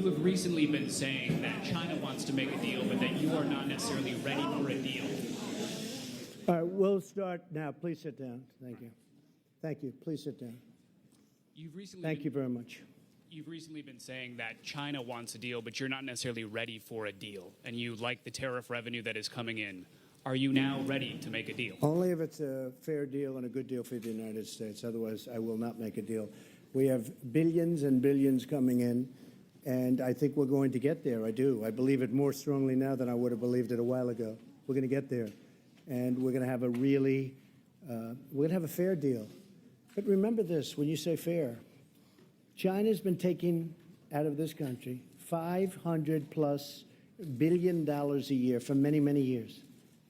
have recently been saying that China wants to make a deal, but that you are not necessarily ready for a deal. All right, we'll start now. Please sit down. Thank you. Thank you. Please sit down. Thank you very much. You've recently been saying that China wants a deal, but you're not necessarily ready for a deal, and you like the tariff revenue that is coming in. Are you now ready to make a deal? Only if it's a fair deal and a good deal for the United States. Otherwise, I will not make a deal. We have billions and billions coming in, and I think we're going to get there. I do. I believe it more strongly now than I would have believed it a while ago. We're going to get there, and we're going to have a really, we're going to have a fair deal. But remember this, when you say fair, China's been taking out of this country $500+ billion a year for many, many years.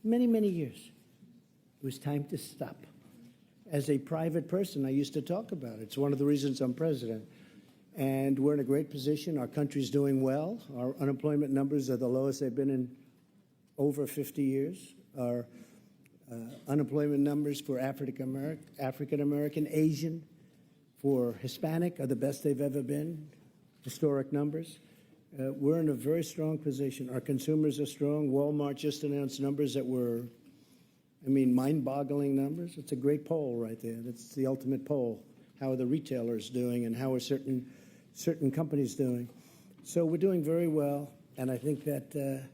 Many, many years. It was time to stop. As a private person, I used to talk about it. It's one of the reasons I'm president. And we're in a great position. Our country's doing well. Our unemployment numbers are the lowest they've been in over 50 years. Our unemployment numbers for African American, Asian, for Hispanic are the best they've ever been, historic numbers. We're in a very strong position. Our consumers are strong. Walmart just announced numbers that were, mind-boggling numbers. It's a great poll right there. That's the ultimate poll. How are the retailers doing and how are certain companies doing? So we're doing very well, and I think that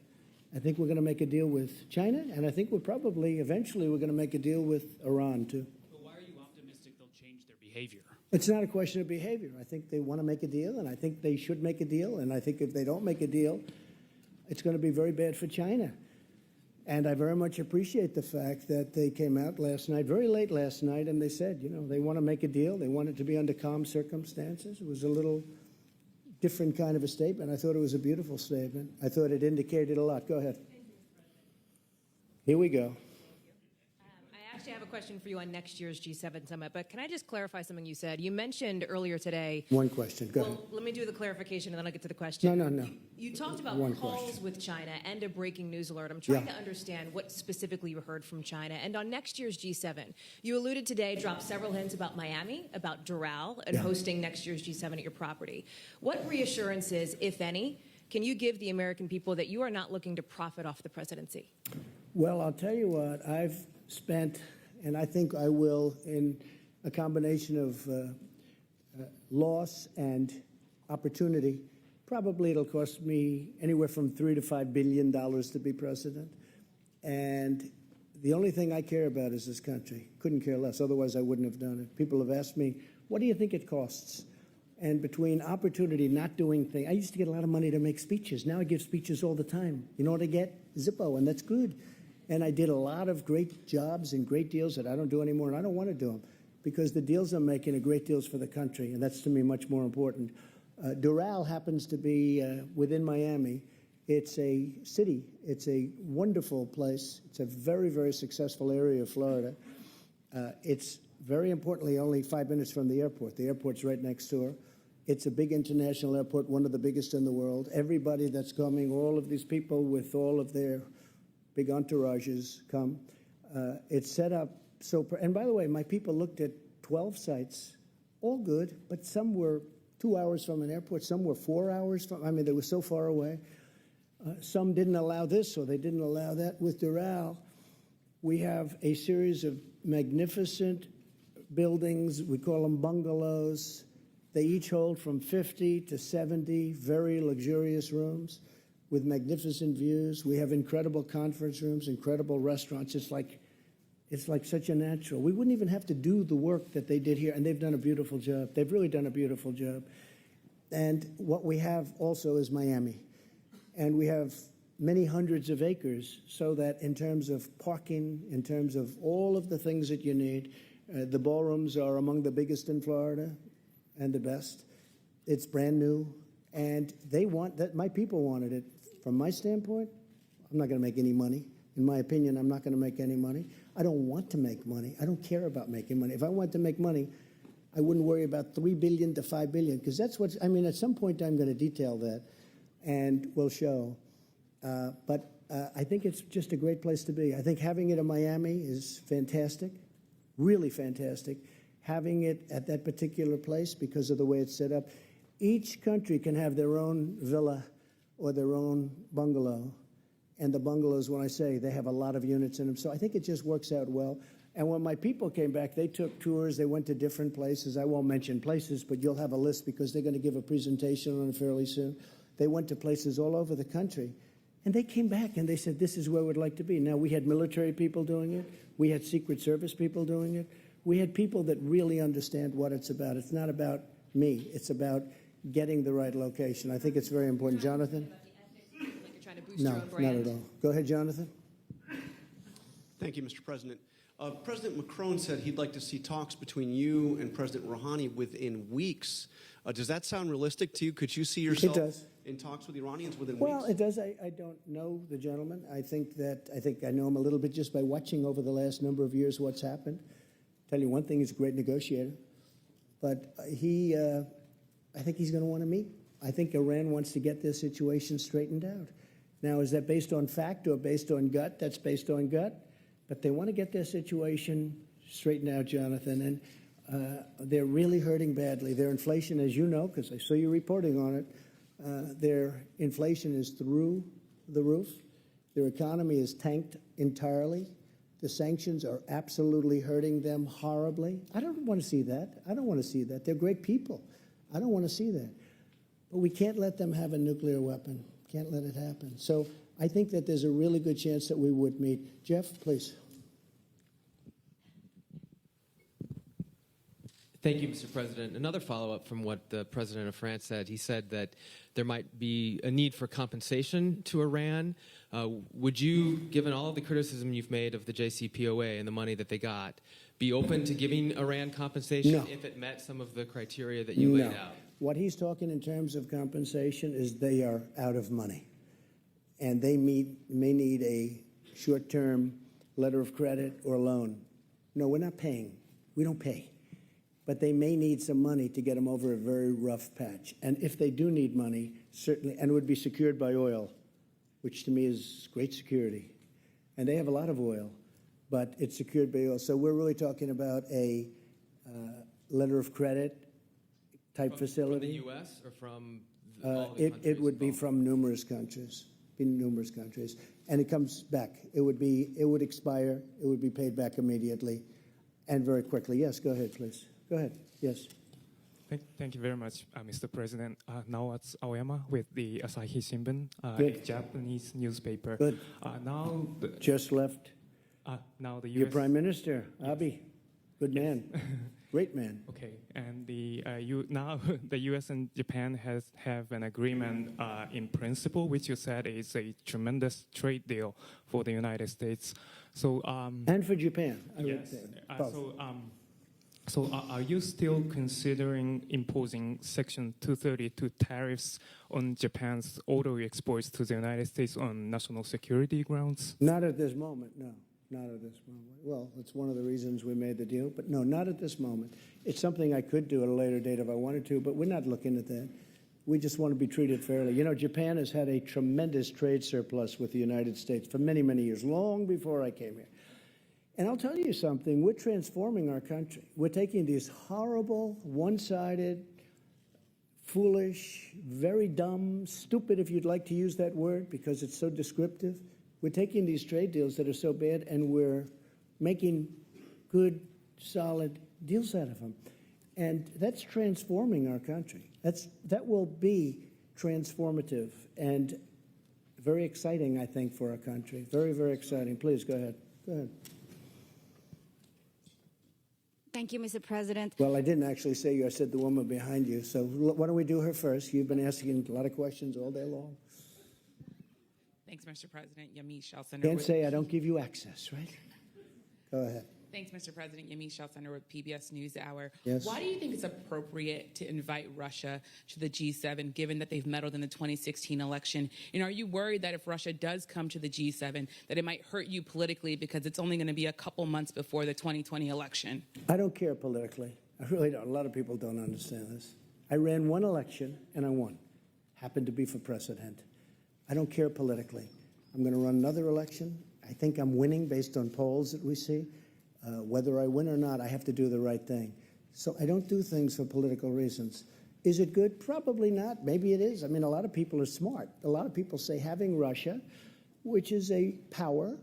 I think we're going to make a deal with China, and I think eventually we're going to make a deal with Iran too. But why are you optimistic they'll change their behavior? It's not a question of behavior. I think they want to make a deal, and I think they should make a deal, and I think if they don't make a deal, it's going to be very bad for China. And I very much appreciate the fact that they came out last night, very late last night, and they said, they want to make a deal. They want it to be under calm circumstances. It was a little different kind of a statement. I thought it was a beautiful statement. I thought it indicated a lot. Go ahead. Here we go. I actually have a question for you on next year's G7 summit, but can I just clarify something you said? You mentioned earlier today. One question. Go ahead. Well, let me do the clarification and then I'll get to the question. No. You talked about calls with China and a breaking news alert. I'm trying to understand what specifically you heard from China. And on next year's G7, you alluded today, dropped several hints about Miami, about Doral, and hosting next year's G7 at your property. What reassurances, if any, can you give the American people that you are not looking to profit off the presidency? Well, I'll tell you what, I've spent, and I think I will, in a combination of loss and opportunity. Probably it'll cost me anywhere from $3 to $5 billion to be president. And the only thing I care about is this country. Couldn't care less, otherwise I wouldn't have done it. People have asked me, what do you think it costs? And between opportunity, not doing things, I used to get a lot of money to make speeches. Now I give speeches all the time. You know what I get? Zippo, and that's good. And I did a lot of great jobs and great deals that I don't do anymore, and I don't want to do them because the deals I'm making are great deals for the country, and that's to me much more important. Doral happens to be within Miami. It's a city. It's a wonderful place. It's a very, very successful area of Florida. It's very importantly only 5 minutes from the airport. The airport's right next door. It's a big international airport, one of the biggest in the world. Everybody that's coming, all of these people with all of their big entourages come. It's set up so, and by the way, my people looked at 12 sites, all good, but some were 2 hours from an airport, some were 4 hours from, they were so far away. Some didn't allow this, or they didn't allow that. With Doral, we have a series of magnificent buildings. We call them bungalows. They each hold from 50 to 70 very luxurious rooms with magnificent views. We have incredible conference rooms, incredible restaurants. It's like such a natural. We wouldn't even have to do the work that they did here, and they've done a beautiful job. They've really done a beautiful job. And what we have also is Miami. And we have many hundreds of acres so that in terms of parking, in terms of all of the things that you need, the ballrooms are among the biggest in Florida and the best. It's brand new. And they want that. My people wanted it. From my standpoint, I'm not going to make any money. In my opinion, I'm not going to make any money. I don't want to make money. I don't care about making money. If I wanted to make money, I wouldn't worry about $3 billion to $5 billion, because that's what, at some point I'm going to detail that and we'll show. But I think it's just a great place to be. I think having it in Miami is fantastic, really fantastic. Having it at that particular place because of the way it's set up. each country can have their own villa or their own bungalow. And the bungalows, when I say, they have a lot of units in them. So I think it just works out well. And when my people came back, they took tours. They went to different places. I won't mention places, but you'll have a list because they're going to give a presentation on it fairly soon. They went to places all over the country. And they came back and they said, this is where we'd like to be. Now, we had military people doing it. We had Secret Service people doing it. We had people that really understand what it's about. It's not about me. It's about getting the right location. I think it's very important. Jonathan? Like you're trying to boost No, your own not brand. at all. Go ahead, Jonathan. Thank you, Mr. President. President Macron said he'd like to see talks between you and President Rouhani within weeks. Does that sound realistic to you? Could you see yourself does. in talks with the Iranians within Well, weeks? it does. I don't know the gentleman. I think I know him a little bit just by watching over the last number of years what's happened. Tell you one thing, he's a great negotiator. But I think he's going to want to meet. I think Iran wants to get their situation straightened out. Now, is that based on fact or based on gut? That's based on gut. But they want to get their situation straightened out, Jonathan. And they're really hurting badly. Their inflation, as you know, because I saw you reporting on it, their inflation is through the roof. Their economy is tanked entirely. The sanctions are absolutely hurting them horribly. I don't want to see that. I don't want to see that. They're great people. I don't want to see that. But we can't let them have a nuclear weapon. Can't let it happen. So I think that there's a really good chance that we would meet. Jeff, please. Thank you, Mr. President. Another follow-up from what the President of France said. He said that there might be a need for compensation to Iran. Would you, given all of the criticism you've made of the JCPOA and the money that they got, be open to giving Iran compensation No. if it met some of the criteria that you laid out? What he's talking in terms of compensation is they are out of money. And they may need a short-term letter of credit or loan. No, we're not paying. We don't pay. But they may need some money to get them over a very rough patch. And if they do need money, certainly, and it would be secured by oil, which to me is great security. And they have a lot of oil, but it's secured by oil. So we're really talking about a letter of credit type facility. From the U.S. or from all the countries It would be involved? from numerous countries, and it comes back. It would expire. It would be paid back immediately, and very quickly. Yes, go ahead, please. Go ahead. Yes. Thank you very much, Mr. President. Now it's Aoyama with the Asahi Shimbun, a Good. Japanese newspaper. Good. Now, Just left now the your U.S. Prime Minister, Abe. Good man. Great man. Okay, and now the U.S. and Japan have an agreement in principle, which you said is a tremendous trade deal for the United States. So And for Japan. I would yes. say. Both. So are you still considering imposing Section 232 tariffs on Japan's auto exports to the United States on national security grounds? Not at this moment, no. Not at this moment. Well, it's one of the reasons we made the deal, but no, not at this moment. It's something I could do at a later date if I wanted to, but we're not looking at that. We just want to be treated fairly. You know, Japan has had a tremendous trade surplus with the United States for many, many years, long before I came here. And I'll tell you something, we're transforming our country. We're taking these horrible, one-sided, foolish, very dumb, stupid, if you'd like to use that word, because it's so descriptive. We're taking these trade deals that are so bad, and we're making good, solid deals out of them. And that's transforming our country. That will be transformative and very exciting, I think, for our country. Very, very exciting. Please, go ahead. Go ahead. Thank you, Mr. President. Well, I didn't actually say you. I said the woman behind you. So why don't we do her first? You've been asking a lot of questions all day long. Thanks, Mr. President. Yamiche Shelcenter. Can't say I don't give you access, right? Go ahead. Thanks, Mr. President. Yamiche Shelcenter with PBS NewsHour. Yes. Why do you think it's appropriate to invite Russia to the G7, given that they've meddled in the 2016 election? And are you worried that if Russia does come to the G7, that it might hurt you politically because it's only going to be a couple months before the 2020 election? I don't care politically. I really don't. A lot of people don't understand this. I ran one election, and I won. Happened to be for president. I don't care politically. I'm going to run another election. I think I'm winning based on polls that we see. Whether I win or not, I have to do the right thing. So I don't do things for political reasons. Is it good? Probably not. Maybe it is. I mean, a lot of people are smart. A lot of people say having Russia, which is a power,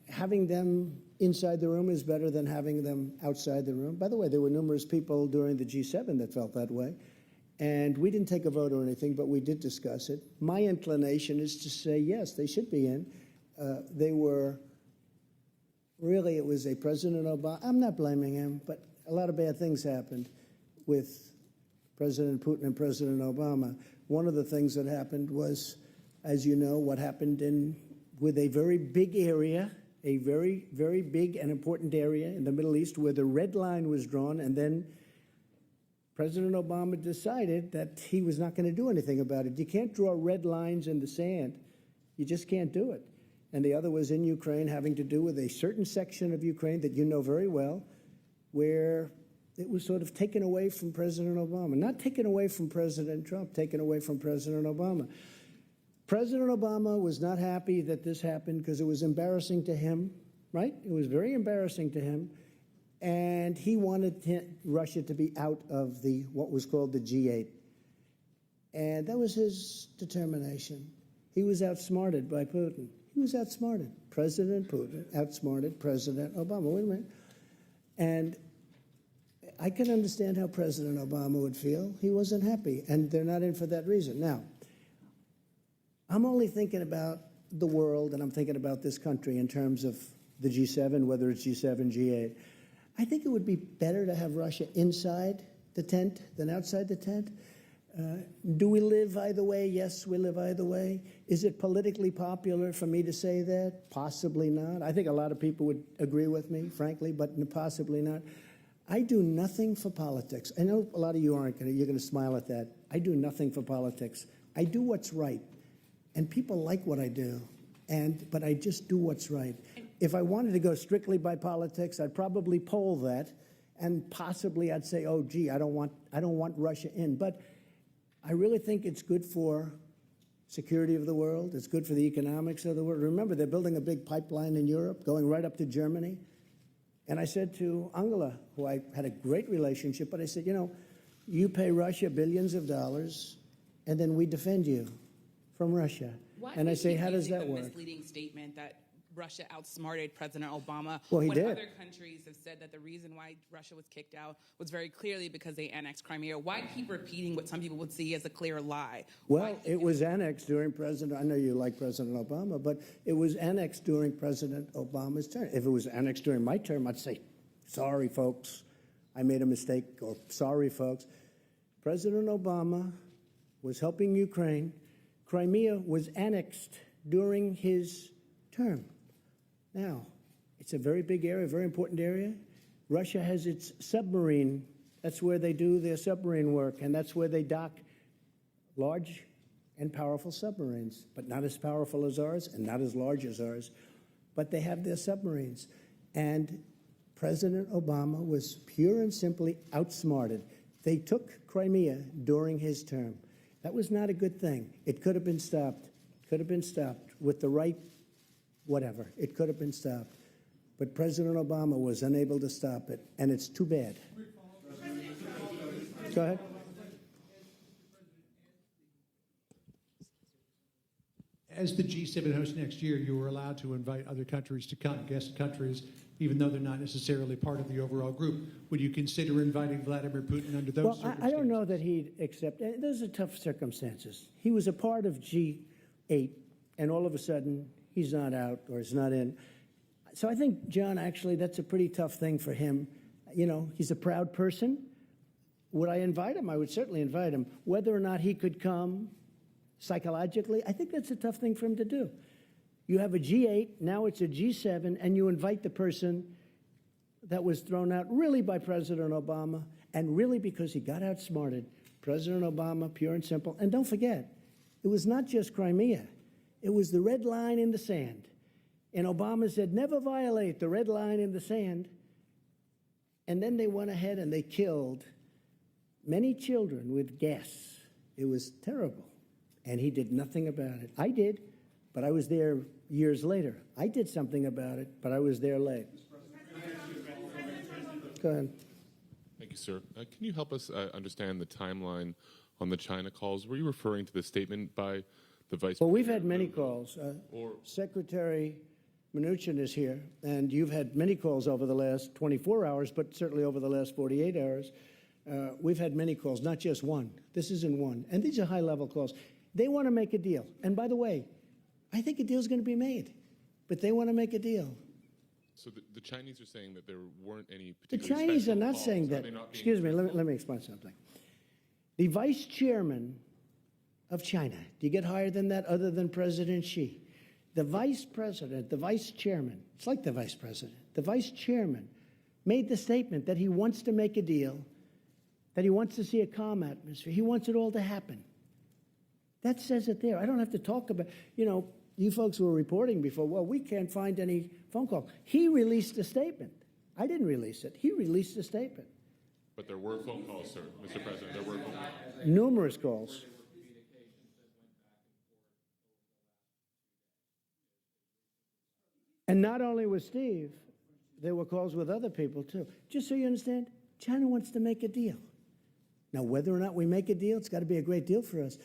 having them inside the room is better than having them outside the room. By the way, there were numerous people during the G7 that felt that way. And we didn't take a vote or anything, but we did discuss it. My inclination is to say, yes, they should be in. They were, really, it was a President Obama. I'm not blaming him, but a lot of bad things happened with President Putin and President Obama. One of the things that happened was, as you know, what happened with a very big area, a very, very big and important area in the Middle East where the red line was drawn, and then President Obama decided that he was not going to do anything about it. You can't draw red lines in the sand. You just can't do it. And the other was in Ukraine, having to do with a certain section of Ukraine that you know very well, where it was sort of taken away from President Obama. Not taken away from President Trump, taken away from President Obama. President Obama was not happy that this happened because it was embarrassing to him, right? It was very embarrassing to him. And he wanted Russia to be out of what was called the G8. And that was his determination. He was outsmarted by Putin. He was outsmarted. President Putin outsmarted President Obama. Wait a minute. And I can understand how President Obama would feel. He wasn't happy, and they're not in for that reason. Now, I'm only thinking about the world, and I'm thinking about this country in terms of the G7, whether it's G7, G8. I think it would be better to have Russia inside the tent than outside the tent. Do we live either way? Yes, we live either way. Is it politically popular for me to say that? Possibly not. I think a lot of people would agree with me, frankly, but possibly not. I do nothing for politics. I know a lot of you aren't going to, you're going to smile at that. I do nothing for politics. I do what's right. And people like what I do. But I just do what's right. If I wanted to go strictly by politics, I'd probably poll that, and possibly I'd say, oh, gee, I don't want Russia in. But I really think it's good for security of the world. It's good for the economics of the world. Remember, they're building a big pipeline in Europe, going right up to Germany. And I said to Angela, who I had a great relationship, but I said, you know, you pay Russia billions of dollars, and then we defend you from Russia. Why And do I you say, keep how does using that the work? misleading statement that Russia outsmarted President Obama Well, he when did. other countries have said that the reason why Russia was kicked out was very clearly because they annexed Crimea? Why keep repeating what some people would see as a clear lie? Well, it was annexed during President, I know you like President Obama, but it was annexed during President Obama's term. If it was annexed during my term, I'd say, sorry, folks, I made a mistake, or sorry, folks. President Obama was helping Ukraine. Crimea was annexed during his term. Now, it's a very big area, very important area. Russia has its submarine. That's where they do their submarine work, and that's where they dock large and powerful submarines, but not as powerful as ours and not as large as ours. But they have their submarines. And President Obama was pure and simply outsmarted. They took Crimea during his term. That was not a good thing. It could have been stopped. Could have been stopped with the right whatever. It could have been stopped. But President Obama was unable to stop it, and it's too bad. Go ahead. As the G7 host next year, you were allowed to invite other countries to come, guest countries, even though they're not necessarily part of the overall group. Would you consider inviting Vladimir Putin under those circumstances? I don't know that he'd accept. Those are tough circumstances. He was a part of G8, and all of a sudden, he's not out or he's not in. So I think, John, actually, that's a pretty tough thing for him. You know, he's a proud person. Would I invite him? I would certainly invite him. Whether or not he could come psychologically, I think that's a tough thing for him to do. You have a G8, now it's a G7, and you invite the person that was thrown out really by President Obama, and really because he got outsmarted. President Obama, pure and simple. And don't forget, it was not just Crimea. It was the red line in the sand. And Obama said, never violate the red line in the sand. And then they went ahead and they killed many children with gas. It was terrible. And he did nothing about it. I did, but I was there years later. I did something about it, but I was there late. Go ahead. Thank you, sir. Can you help us understand the timeline on the China calls? Were you referring to the statement by the Vice Well, we've President? had many calls. Or- Secretary Mnuchin is here, and you've had many calls over the last 24 hours, but certainly over the last 48 hours. We've had many calls, not just one. This isn't one. And these are high-level calls. They want to make a deal. And by the way, I think a deal's going to be made, but they want to make a deal. So the Chinese are saying that there weren't any The particular Chinese are special not calls. saying Are that. they not being Excuse me, truthful? let me explain something. The vice chairman of China, do you get higher than that other than President Xi? The vice president, the vice chairman, it's like the vice president, the vice chairman made the statement that he wants to make a deal, that he wants to see a calm atmosphere. He wants it all to happen. That says it there. I don't have to talk about, you folks were reporting before, well, we can't find any phone call. He released a statement. I didn't release it. He released a statement. But there were phone calls, sir, Mr. President. There were phone calls. Numerous calls. And not only with Steve, there were calls with other people too. Just so you understand, China wants to make a deal. Now, whether or not we make a deal, it's got to be a great deal for us.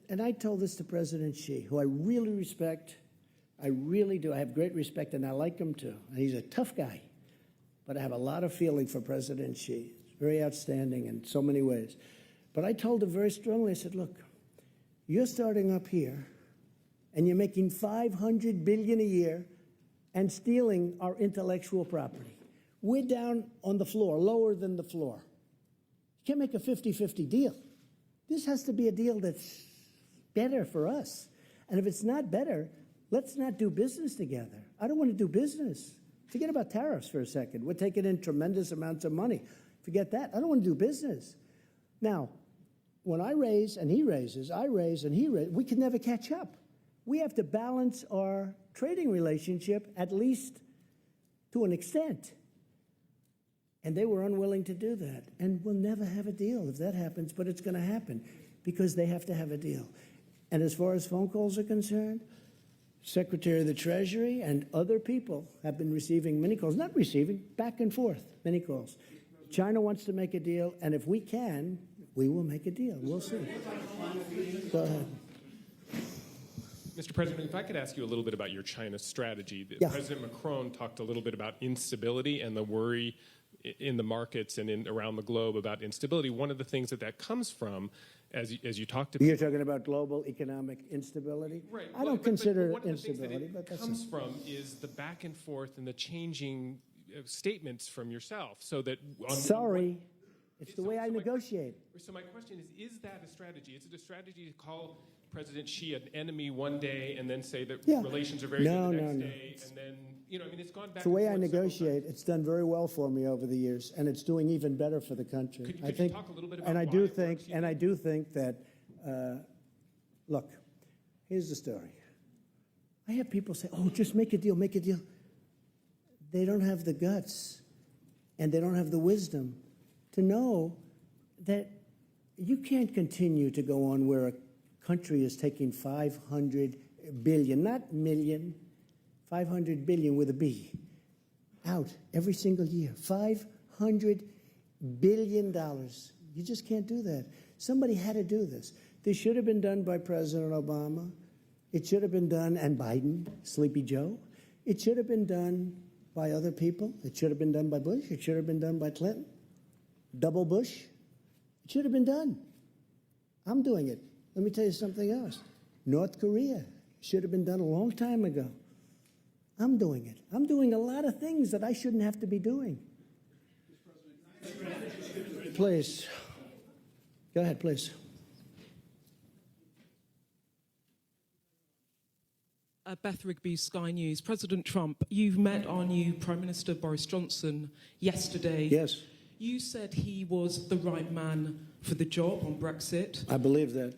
And I told this to President Xi, who I really respect. I really do. I have great respect, and I like him too. And he's a tough guy. But I have a lot of feeling for President Xi. He's very outstanding in so many ways. But I told him very strongly, I said, look, you're starting up here, and you're making $500 billion a year and stealing our intellectual property. We're down on the floor, lower than the floor. You can't make a 50-50 deal. This has to be a deal that's better for us. And if it's not better, let's not do business together. I don't want to do business. Forget about tariffs for a second. We're taking in tremendous amounts of money. Forget that. I don't want to do business. Now, when I raise and he raises, I raise and he raises, we can never catch up. We have to balance our trading relationship at least to an extent. And they were unwilling to do that. And we'll never have a deal if that happens, but it's going to happen because they have to have a deal. And as far as phone calls are concerned, Secretary of the Treasury and other people have been receiving many calls, not receiving, back and forth, many calls. China wants to make a deal, and if we can, we will make a deal. We'll see. Go ahead. Mr. President, if I could ask you a little bit about your China strategy. Yeah. President Macron talked a little bit about instability and the worry in the markets and around the globe about instability. One of the things that comes from, as you talked to You're talking about global economic instability? Right. I don't consider one it of the things that instability, but that's comes from is the back and forth and the changing statements from yourself. So that Sorry, it's the way I negotiate. So my question is that a strategy? Is it a strategy to call President Xi an enemy one day and then say that Yeah. relations are very No, good the no, next no. day, and then it's gone back. It's the way I and forth several negotiate. times. It's done very well for me over the years, and it's doing even better for the country. Could I you think, talk a little bit and about I why do it think, works, and I do think that. Look, here's the story. I have people say, "Oh, just make a deal, make a deal." They don't have the guts, and they don't have the wisdom to know that you can't continue to go on where a country is taking 500 billion, not million, 500 billion with a B, out every single year. $500 billion. You just can't do that. Somebody had to do this. This should have been done by President Obama. It should have been done, and Biden, Sleepy Joe. It should have been done by other people. It should have been done by Bush. It should have been done by Clinton. Double Bush. It should have been done. I'm doing it. Let me tell you something else. North Korea should have been done a long time ago. I'm doing it. I'm doing a lot of things that I shouldn't have to be doing. Please. Go ahead, please. Beth Rigby, Sky News. President Trump, you've met our new Prime Minister Boris Johnson yesterday. Yes. You said he was the right man for the job on Brexit. I believe that.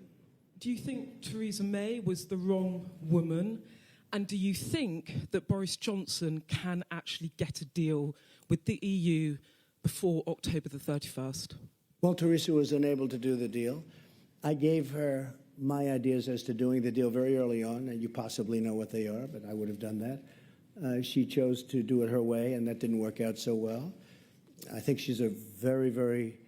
Do you think Theresa May was the wrong woman? And do you think that Boris Johnson can actually get a deal with the EU before October the 31st? Well, Theresa was unable to do the deal. I gave her my ideas as to doing the deal very early on, and you possibly know what they are, but I would have done that. She chose to do it her way, and that didn't work out so well. I think she's a very, very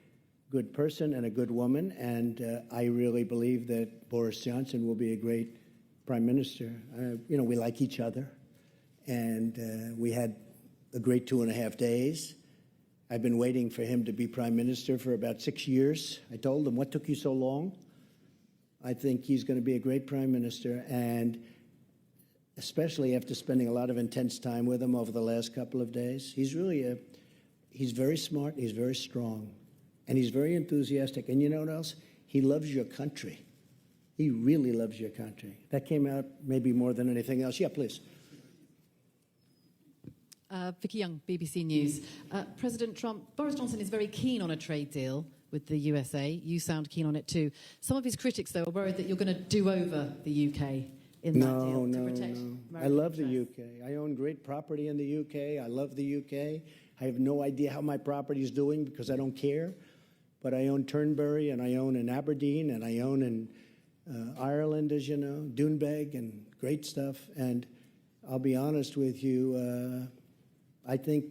good person and a good woman, and I really believe that Boris Johnson will be a great prime minister. We like each other, and we had a great 2.5 days. I've been waiting for him to be prime minister for about 6 years. I told him, what took you so long? I think he's going to be a great prime minister, and especially after spending a lot of intense time with him over the last couple of days. He's very smart, he's very strong, and he's very enthusiastic. And you know what else? He loves your country. He really loves your country. That came out maybe more than anything else. Yeah, please. Vicky Young, BBC News. President Trump, Boris Johnson is very keen on a trade deal with the USA. You sound keen on it too. Some of his critics, though, are worried that you're going to do over the UK in that deal to protect American I love the interests. UK. I own great property in the UK. I love the UK. I have no idea how my property is doing because I don't care. But I own Turnberry, and I own in Aberdeen, and I own in Ireland, as you know, Doonbeg, and great stuff. And I'll be honest with you, I think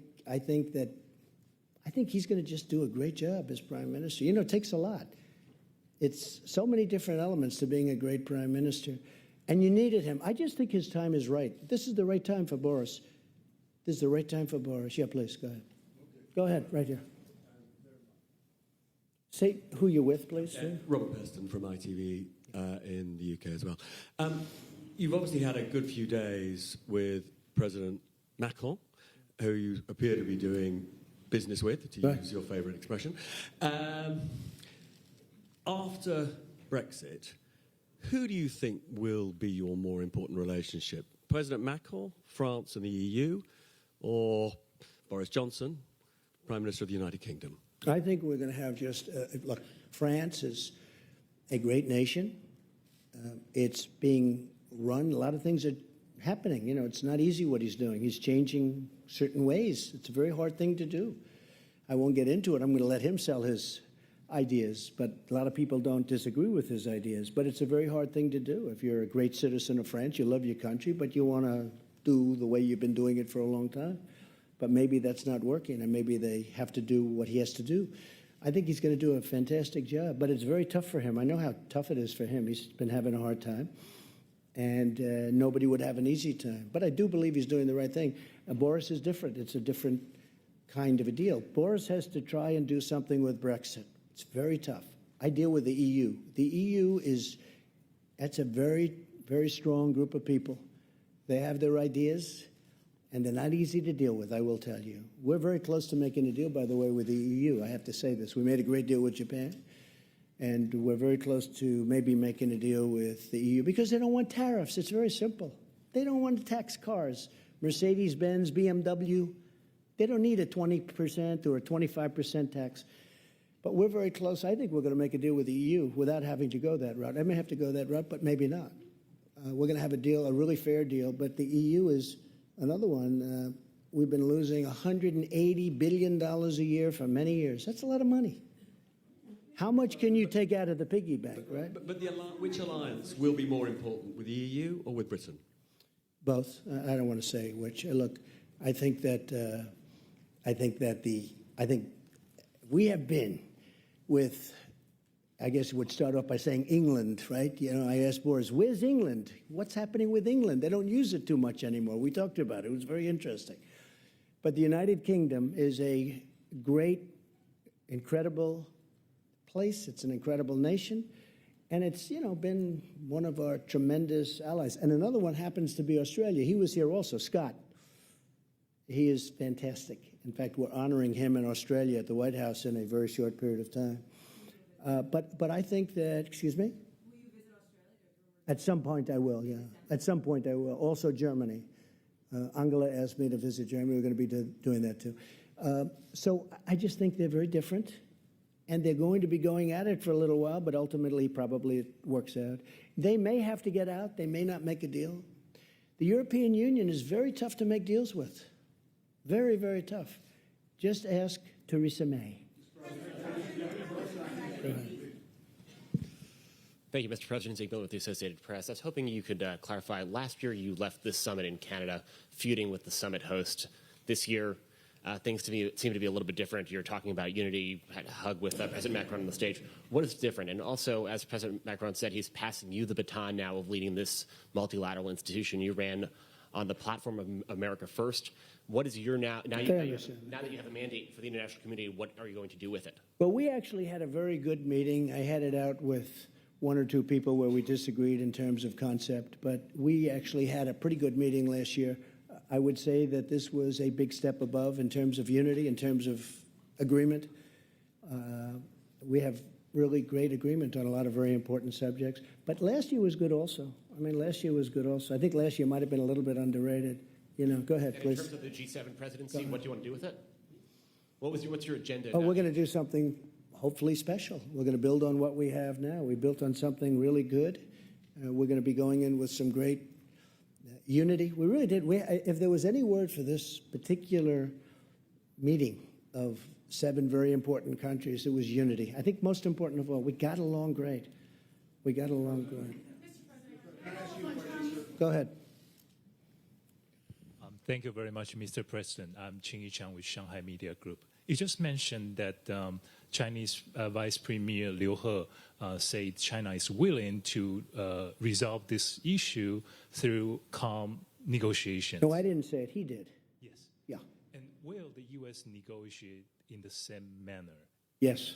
he's going to just do a great job as prime minister. You know, it takes a lot. It's so many different elements to being a great prime minister. And you needed him. I just think his time is right. This is the right time for Boris. This is the right time for Boris. Yeah, please, go ahead. Go ahead, right here. Say who you're with, please. Robert Peston from ITV in the UK as well. You've obviously had a good few days with President Macron, who you appear to be doing business with, to use your favourite expression. After Brexit, who do you think will be your more important relationship? President Macron, France and the EU, or Boris Johnson, Prime Minister of the United Kingdom? I think we're going to have just, look, France is a great nation. It's being run. A lot of things are happening. You know, it's not easy what he's doing. He's changing certain ways. It's a very hard thing to do. I won't get into it. I'm going to let him sell his ideas, but a lot of people don't disagree with his ideas. But it's a very hard thing to do. If you're a great citizen of France, you love your country, but you want to do the way you've been doing it for a long time. But maybe that's not working, and maybe they have to do what he has to do. I think he's going to do a fantastic job, but it's very tough for him. I know how tough it is for him. He's been having a hard time, and nobody would have an easy time. But I do believe he's doing the right thing. Boris is different. It's a different kind of a deal. Boris has to try and do something with Brexit. It's very tough. I deal with the EU. The EU that's a very, very strong group of people. They have their ideas, and they're not easy to deal with, I will tell you. We're very close to making a deal, by the way, with the EU. I have to say this. We made a great deal with Japan, and we're very close to maybe making a deal with the EU because they don't want tariffs. It's very simple. They don't want to tax cars. Mercedes-Benz, BMW, they don't need a 20% or a 25% tax. But we're very close. I think we're going to make a deal with the EU without having to go that route. I may have to go that route, but maybe not. We're going to have a deal, a really fair deal, but the EU is another one. We've been losing $180 billion a year for many years. That's a lot of money. How much can you take out of the piggy bank, right? But which alliance will be more important, with the EU or with Britain? Both. I don't want to say which. Look, I think we have been with, I guess it would start off by saying England, right? You know, I asked Boris, where's England? What's happening with England? They don't use it too much anymore. We talked about it. It was very interesting. But the United Kingdom is a great, incredible place. It's an incredible nation. And it's, you know, been one of our tremendous allies. And another one happens to be Australia. He was here also, Scott. He is fantastic. In fact, we're honoring him in Australia at the White House in a very short period of time. But I think that, excuse me? Will you visit Australia? At some point I will, yeah. At some point I will. Also Germany. Angela asked me to visit Germany. We're going to be doing that too. So I just think they're very different. And they're going to be going at it for a little while, but ultimately probably it works out. They may have to get out. They may not make a deal. The European Union is very tough to make deals with. Very, very tough. Just ask Theresa May. Thank you, Mr. President. Zeke Miller with the Associated Press. I was hoping you could clarify. Last year, you left this summit in Canada feuding with the summit host. This year, things seem to be a little bit different. You're talking about unity, had a hug with President Macron on the stage. What is different? And also, as President Macron said, he's passing you the baton now of leading this multilateral institution. You ran on the platform of America First. What is your now that you have a mandate for the international community, what are you going to do with it? Well, we actually had a very good meeting. I had it out with one or two people where we disagreed in terms of concept, but we actually had a pretty good meeting last year. I would say that this was a big step above in terms of unity, in terms of agreement. We have really great agreement on a lot of very important subjects. But last year was good also. I mean, last year was good also. I think last year might have been a little bit underrated. You know, go ahead, and please. In terms of the G7 presidency, what do you want to do with it? What's your agenda? Oh, we're going to do something hopefully special. We're going to build on what we have now. We built on something really good. We're going to be going in with some great unity. We really did. If there was any word for this particular meeting of 7 very important countries, it was unity. I think most important of all, we got along great. We got along great. Go ahead. Thank you very much, Mr. President. I'm Qingyi Chang with Shanghai Media Group. You just mentioned that Chinese Vice Premier Liu He said China is willing to resolve this issue through calm negotiations. No, I didn't say it. He did. Yes. Yeah. And will the U.S. negotiate in the same manner? Yes.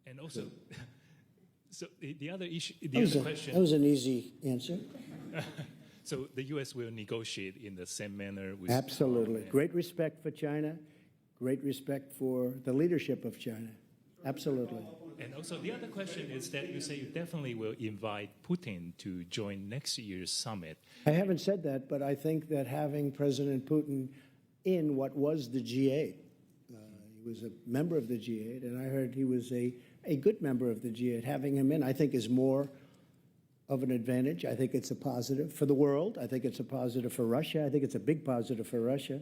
And also, so the other issue, question. That was an easy answer. So the U.S. will negotiate in the same manner with... Absolutely. Great respect for China. Great respect for the leadership of China. Absolutely. And also the other question is that you say you definitely will invite Putin to join next year's summit. I haven't said that, but I think that having President Putin in what was the G8, he was a member of the G8, and I heard he was a good member of the G8. Having him in, I think, is more of an advantage. I think it's a positive for the world. I think it's a positive for Russia. I think it's a big positive for Russia.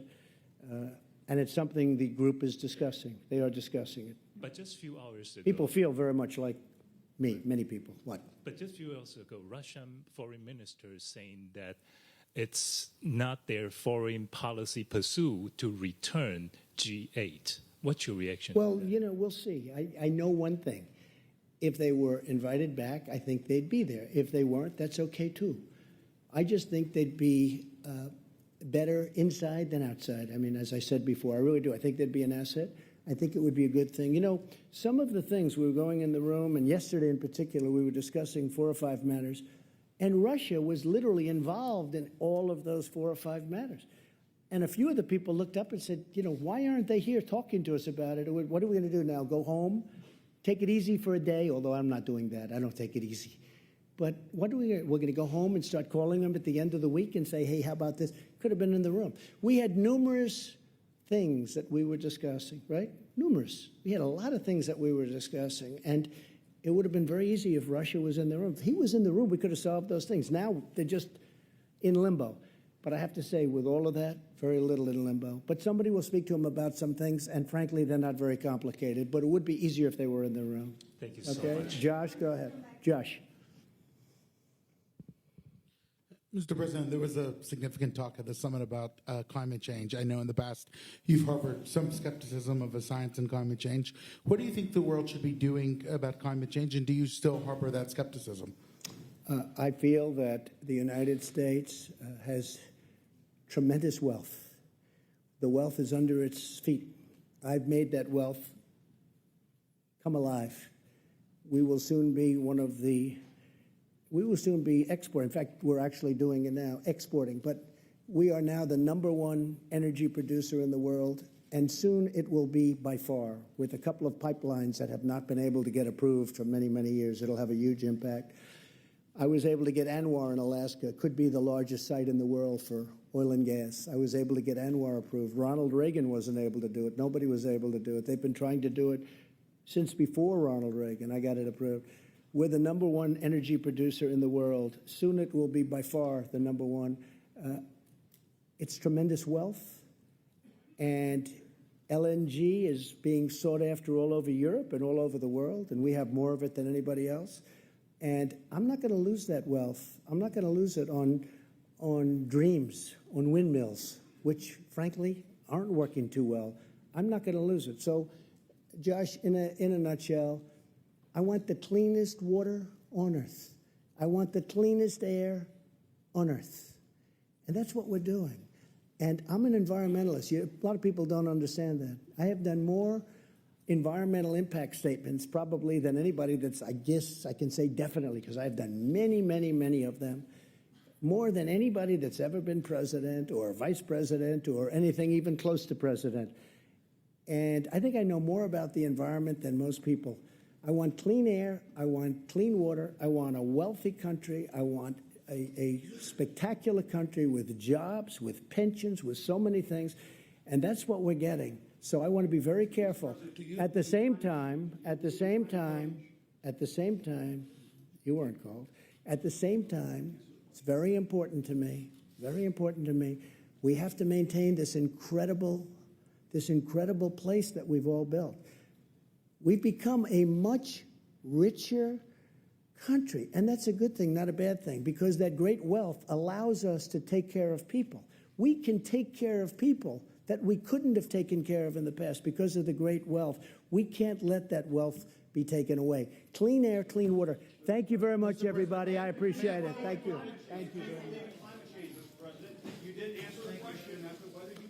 And it's something the group is discussing. They are discussing it. But just a few hours ago... People feel very much like me, many people. What? But just a few hours ago, Russian foreign minister is saying that it's not their foreign policy pursuit to return G8. What's your reaction? Well, you know, we'll see. I know one thing. If they were invited back, I think they'd be there. If they weren't, that's okay too. I just think they'd be better inside than outside. I mean, as I said before, I really do. I think they'd be an asset. I think it would be a good thing. You know, some of the things, we were going in the room, and yesterday in particular, we were discussing 4 or 5 matters, and Russia was literally involved in all of those 4 or 5 matters. And a few of the people looked up and said, you know, why aren't they here talking to us about it? What are we going to do now? Go home? Take it easy for a day? Although I'm not doing that. I don't take it easy. But what do we're going to go home and start calling them at the end of the week and say, hey, how about this? Could have been in the room. We had numerous things that we were discussing, right? Numerous. We had a lot of things that we were discussing. And it would have been very easy if Russia was in the room. If he was in the room, we could have solved those things. Now they're just in limbo. But I have to say, with all of that, very little in limbo. But somebody will speak to him about some things, and frankly, they're not very complicated. But it would be easier if they were in the room. Thank you so much. Josh, go ahead. Josh. Mr. President, there was a significant talk at the summit about climate change. I know in the past you've harbored some skepticism of a science and climate change. What do you think the world should be doing about climate change, and do you still harbor that skepticism? I feel that the United States has tremendous wealth. The wealth is under its feet. I've made that wealth come alive. We will soon be exporting. In fact, we're actually doing it now, exporting. But we are now the #1 energy producer in the world, and soon it will be by far, with a couple of pipelines that have not been able to get approved for many, many years. It'll have a huge impact. I was able to get ANWR in Alaska, could be the largest site in the world for oil and gas. I was able to get ANWR approved. Ronald Reagan wasn't able to do it. Nobody was able to do it. They've been trying to do it since before Ronald Reagan. I got it approved. We're the #1 energy producer in the world. Soon it will be by far the #1. It's tremendous wealth. And LNG is being sought after all over Europe and all over the world, and we have more of it than anybody else. And I'm not going to lose that wealth. I'm not going to lose it on dreams, on windmills, which, frankly, aren't working too well, I'm not going to lose it. So, Josh, in a nutshell, I want the cleanest water on earth. I want the cleanest air on earth. And that's what we're doing. And I'm an environmentalist. A lot of people don't understand that. I have done more environmental impact statements probably than anybody that's, I guess I can say definitely, because I've done many, many, many of them, more than anybody that's ever been president or vice president or anything even close to president. And I think I know more about the environment than most people. I want clean air. I want clean water. I want a wealthy country. I want a spectacular country with jobs, with pensions, with so many things. And that's what we're getting. So I want to be very careful. At the same time, you weren't called. At the same time, it's very important to me, we have to maintain this incredible place that we've all built. We've become a much richer country, and that's a good thing, not a bad thing, because that great wealth allows us to take care of people. We can take care of people that we couldn't have taken care of in the past because of the great wealth. We can't let that wealth be taken away. Clean air, clean water. Thank you very much, everybody. I appreciate it. Thank you. Thank you very much. You did answer the question as to whether you